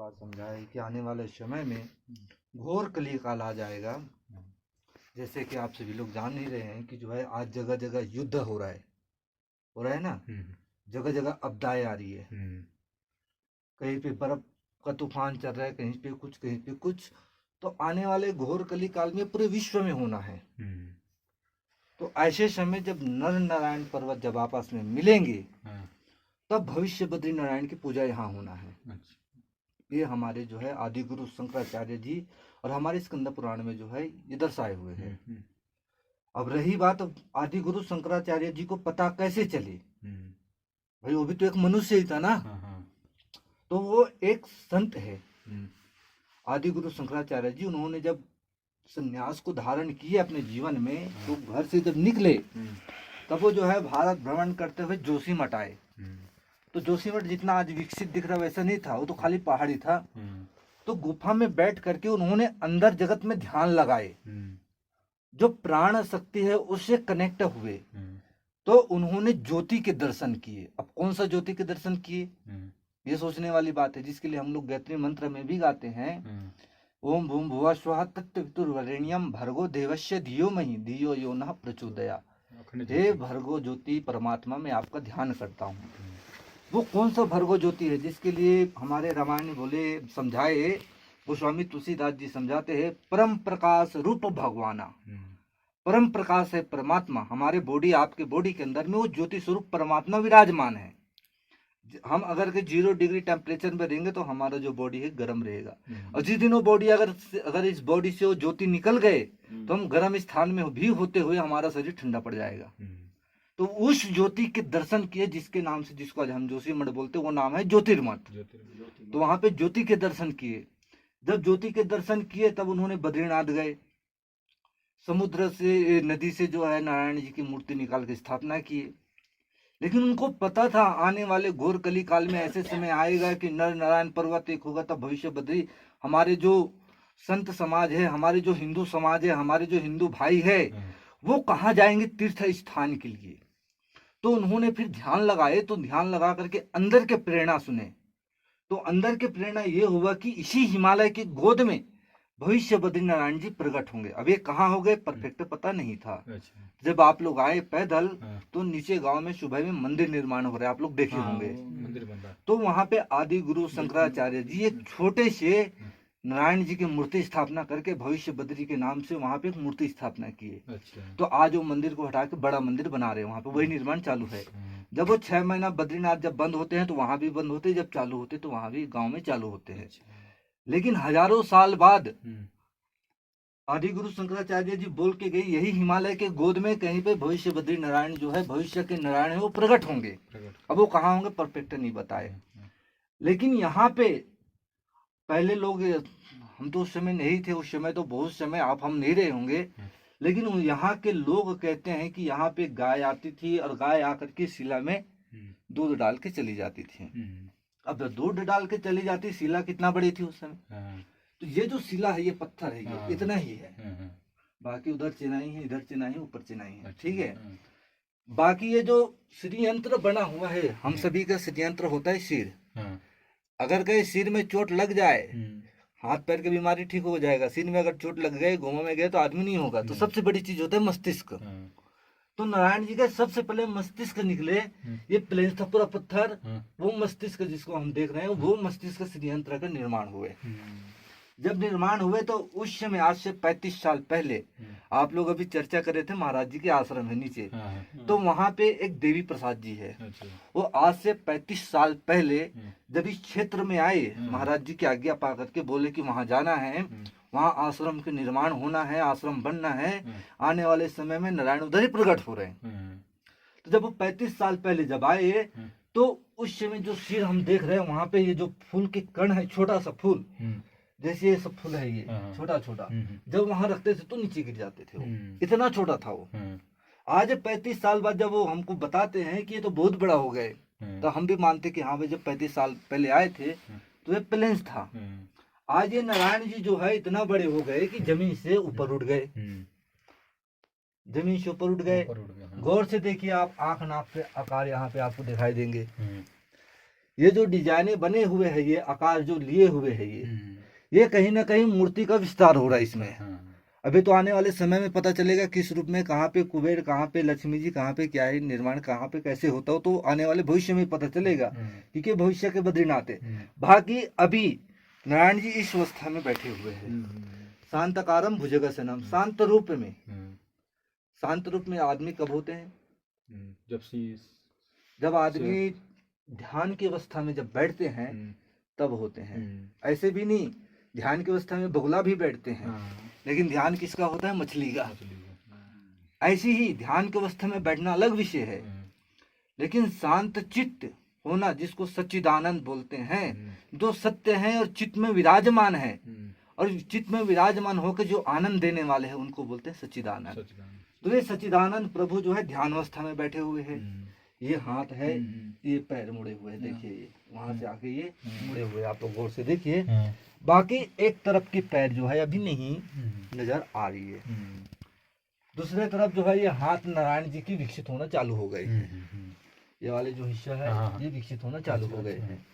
बात समझाए कि आने वाले समय में घोर कली काल आ जाएगा। जैसे कि आप सभी लोग जान ही रहे हैं कि जो है आज जगह जगह युद्ध हो रहा है ना। जगह जगह आपदाएं आ रही है, कहीं पे बर्फ का तूफान चल रहा है, कहीं पे कुछ कहीं पे कुछ। तो आने वाले घोर कली काल में पूरे विश्व में होना है। तो ऐसे समय जब नर नारायण पर्वत जब आपस में मिलेंगे तब भविष्य बद्री नारायण की पूजा यहाँ होना है। ये हमारे जो है आदि गुरु शंकराचार्य जी और हमारे स्कंद पुराण में जो है ये दर्शाए हुए हैं। अब रही बात आदि गुरु शंकराचार्य जी को पता कैसे चले, भाई वो भी तो एक मनुष्य ही था ना। तो वो एक संत है आदि गुरु शंकराचार्य जी। उन्होंने जब संन्यास को धारण किया अपने जीवन में, तो घर से जब निकले तब वो जो है भारत भ्रमण करते हुए जोशीमठ आए। तो जोशीमठ जितना आज विकसित दिख रहा वैसा नहीं था, वो तो खाली पहाड़ी था। तो गुफा में बैठ करके उन्होंने अंदर जगत में ध्यान लगाए, जो प्राण शक्ति है उससे कनेक्ट हुए। तो उन्होंने ज्योति के दर्शन किए। अब कौन सा ज्योति के दर्शन किए, ये सोचने वाली बात है, जिसके लिए हम लोग गायत्री मंत्र में भी गाते हैं, ओम भूम भुवः स्वः तत्सवितुर्वरेण्यं भर्गो देवस्य धियोमहि धियो यो नः प्रचोदयात्। हे भर्गो ज्योति परमात्मा, मैं आपका ध्यान करता हूँ। वो कौन सा भर्गो ज्योति है, जिसके लिए हमारे रामायण बोले समझाए गोस्वामी तुलसीदास जी समझाते हैं, परम प्रकाश रूप भगवाना। परम प्रकाश है परमात्मा। हमारे बॉडी, आपके बॉडी के अंदर में वो ज्योति स्वरूप परमात्मा विराजमान है। हम अगर के 0 डिग्री टेम्परेचर में रहेंगे तो हमारा जो बॉडी है गर्म रहेगा, और जिस दिन वो बॉडी अगर इस बॉडी से वो ज्योति निकल गए तो हम गर्म स्थान में भी होते हुए हमारा शरीर ठंडा पड़ जाएगा। तो उस ज्योति के दर्शन किए, जिसके नाम से, जिसको आज हम जोशीमठ बोलते हैं, वो नाम है ज्योतिर्मठ। तो वहां पे ज्योति के दर्शन किए। जब ज्योति के दर्शन किए तब उन्होंने बद्रीनाथ गए, समुद्र से, नदी से जो है नारायण जी की मूर्ति निकाल के स्थापना किए। लेकिन उनको पता था आने वाले घोर कली काल में ऐसे समय आएगा कि नर नारायण पर्वत एक होगा, तब भविष्य बद्री। हमारे जो संत समाज है, हमारे जो हिंदू समाज है, हमारे जो हिंदू भाई है, वो कहाँ जाएंगे तीर्थ स्थान के लिए। तो उन्होंने फिर ध्यान लगाए। तो ध्यान लगा करके अंदर के प्रेरणा सुने। तो अंदर के प्रेरणा ये हुआ कि इसी हिमालय की गोद में भविष्य बद्री नारायण जी प्रकट होंगे। अब ये कहाँ हो गए परफेक्ट पता नहीं था। जब आप लोग आए पैदल तो नीचे गांव में सुबह में मंदिर निर्माण हो रहा है, आप लोग देखे होंगे। मंदिर बन रहा। तो वहां पे आदि गुरु शंकराचार्य जी एक छोटे से नारायण जी की मूर्ति स्थापना करके भविष्य बद्री के नाम से वहां पे एक मूर्ति स्थापना किए। तो आज वो मंदिर को हटा के बड़ा मंदिर बना रहे हैं, वहां पे वही निर्माण चालू है। जब वो 6 महीना बद्रीनाथ जब बंद होते हैं तो वहां भी बंद होते हैं, जब चालू होते तो वहां भी गाँव में चालू होते हैं। लेकिन हजारों साल बाद आदि गुरु शंकराचार्य जी बोल के गए, यही हिमालय के गोद में कहीं पे भविष्य बद्री नारायण जो है, भविष्य के नारायण है, वो प्रकट होंगे। अब वो कहाँ होंगे परफेक्ट नहीं बताए। लेकिन यहाँ पे पहले लोग, हम तो उस समय नहीं थे, उस समय तो बहुत समय आप हम नहीं रहे होंगे, लेकिन यहाँ के लोग कहते हैं कि यहाँ पे गाय आती थी और गाय आकर के शिला में दूध डाल के चली जाती थी। अब दूध डाल के चली जाती, शिला कितना बड़ी थी उस समय। तो ये जो शिला है, ये पत्थर है, ये इतना ही है। बाकी उधर चिनाई है, इधर चिनाई है, ऊपर चिनाई है, ठीक है। बाकी ये जो श्रीयंत्र बना हुआ है, हम सभी का श्रीयंत्र होता है सिर। अगर कहीं सिर में चोट लग जाए, हाथ पैर की बीमारी ठीक हो जाएगा। सिर में अगर चोट लग गए, घुमा में गए तो आदमी नहीं होगा। तो सबसे बड़ी चीज होता है मस्तिष्क। तो नारायण जी के सबसे पहले मस्तिष्क निकले। ये प्लेन था पूरा पत्थर, वो मस्तिष्क जिसको हम देख रहे हैं, वो मस्तिष्क श्रीयंत्र का निर्माण हुए। जब निर्माण हुए तो उस समय, आज से 35 साल पहले, आप लोग अभी चर्चा कर रहे थे महाराज जी के आश्रम है नीचे, तो वहां पे एक देवी प्रसाद जी है। वो आज से 35 साल पहले जब इस क्षेत्र में आए, महाराज जी की आज्ञा पा करके बोले कि वहां जाना है, वहां आश्रम के निर्माण होना है, आश्रम बनना है, आने वाले समय में नारायण उधर ही प्रकट हो रहे हैं। तो जब वो 35 साल पहले जब आए तो उस समय जो सिर हम देख रहे हैं, वहां पे ये जो फूल के कण है, छोटा सा फूल, जैसे ये सब फूल है, ये छोटा छोटा, जब वहां रखते थे तो नीचे गिर जाते थे, वो इतना छोटा था वो। आज 35 साल बाद जब वो हमको बताते हैं कि ये तो बहुत बड़ा हो गए, तो हम भी मानते कि हाँ भाई, जब 35 साल पहले आए थे तो ये प्लेन्स था। आज ये नारायण जी जो है इतना बड़े हो गए कि जमीन से ऊपर उठ गए, जमीन से ऊपर उठ गए। गौर से देखिए आप, आंख नाक के आकार यहाँ पे आपको दिखाई देंगे। ये जो डिजाइने बने हुए हैं, ये आकार जो लिए हुए हैं, ये कहीं ना कहीं मूर्ति का विस्तार हो रहा है इसमें। अभी तो आने वाले समय में पता चलेगा किस रूप में, कहाँ पे कुबेर, कहाँ पे लक्ष्मी जी, कहाँ पे क्या है निर्माण, कहाँ पे कैसे होता हो, तो आने वाले भविष्य में पता चलेगा, क्योंकि भविष्य के बद्रीनाथ है। बाकी अभी नारायण जी इस अवस्था में बैठे हुए हैं, शांतकारम भुजगशयनम, शांत रूप में। शांत रूप में आदमी कब होते हैं? जब आदमी ध्यान की अवस्था में जब बैठते हैं तब होते हैं। ऐसे भी नहीं, ध्यान की अवस्था में बगुला भी बैठते हैं, लेकिन ध्यान किसका होता है? मछली का। ऐसे ही ध्यान की अवस्था में बैठना अलग विषय है, लेकिन शांत चित्त होना, जिसको सच्चिदानंद बोलते हैं, जो सत्य है और चित्त में विराजमान है, और चित्त में विराजमान होकर जो आनंद देने वाले हैं, उनको बोलते हैं सच्चिदानंद। तो ये सच्चिदानंद प्रभु जो है ध्यान अवस्था में बैठे हुए हैं। ये हाथ है, ये पैर मुड़े हुए हैं, देखिए ये वहां से आके ये मुड़े हुए, आप लोग गौर से देखिए। बाकी एक तरफ की पैर जो है अभी नहीं नजर आ रही है, दूसरे तरफ जो है ये हाथ नारायण जी की विकसित होना चालू हो गए हैं। ये वाले जो हिस्सा है ये विकसित होना चालू हो गए हैं।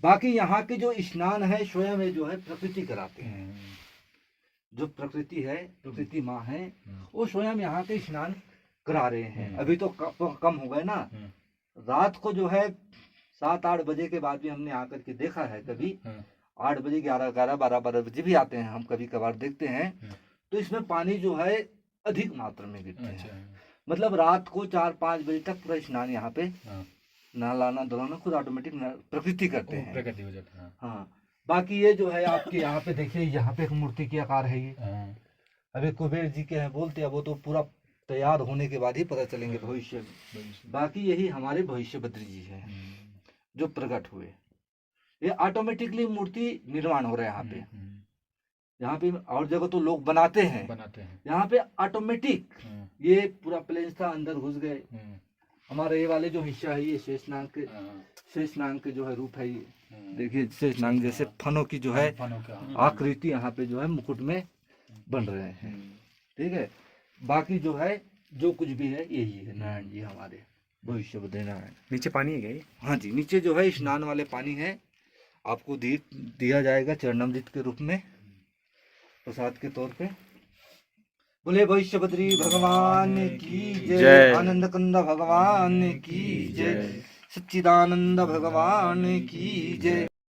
बाकी यहाँ के जो स्नान है स्वयं है जो है प्रकृति कराते हैं। जो प्रकृति है, प्रकृति माँ है, वो स्वयं यहाँ के स्नान करा रहे हैं। अभी तो कम हो गए ना, रात को जो है 7-8 बजे के बाद भी हमने आकर के देखा है, कभी 8 बजे 11-12 बजे भी आते हैं हम, कभी कभार देखते हैं, तो इसमें पानी जो है अधिक मात्रा में गिरते हैं। मतलब रात को 4-5 बजे तक पूरा स्नान यहाँ पे नहलाना धुलाना खुद ऑटोमेटिक प्रकृति करते हैं, प्रकृति हो जाता है। हाँ, बाकी ये जो है आपके यहाँ पे देखिए, यहाँ पे एक मूर्ति के आकार है ये। अभी कुबेर जी के हैं बोलते हैं, वो तो पूरा तैयार होने के बाद ही पता चलेंगे भविष्य में। बाकी यही हमारे भविष्य बद्री जी है जो प्रकट हुए। ये ऑटोमेटिकली मूर्ति निर्माण हो रहा है यहाँ पे। यहाँ पे और जगह तो लोग बनाते हैं, यहाँ पे ऑटोमेटिक ये पूरा प्लेन था, अंदर घुस गए। हमारे ये वाले जो हिस्सा है ये शेषनाग के जो है रूप है, ये देखिए शेषनाग जैसे फनों की जो है आकृति यहाँ पे जो है मुकुट में बन रहे हैं। ठीक है, बाकी जो है जो कुछ भी है यही है नारायण जी हमारे भविष्य बद्री नारायण। नीचे पानी है क्या? हाँ जी, नीचे जो है स्नान वाले पानी है, आपको दिया जाएगा चरणामृत के रूप में प्रसाद के तौर पे। बोले भविष्य बद्री भगवान की जय, आनंद कंद भगवान की जय, सच्चिदानंद भगवान की जय।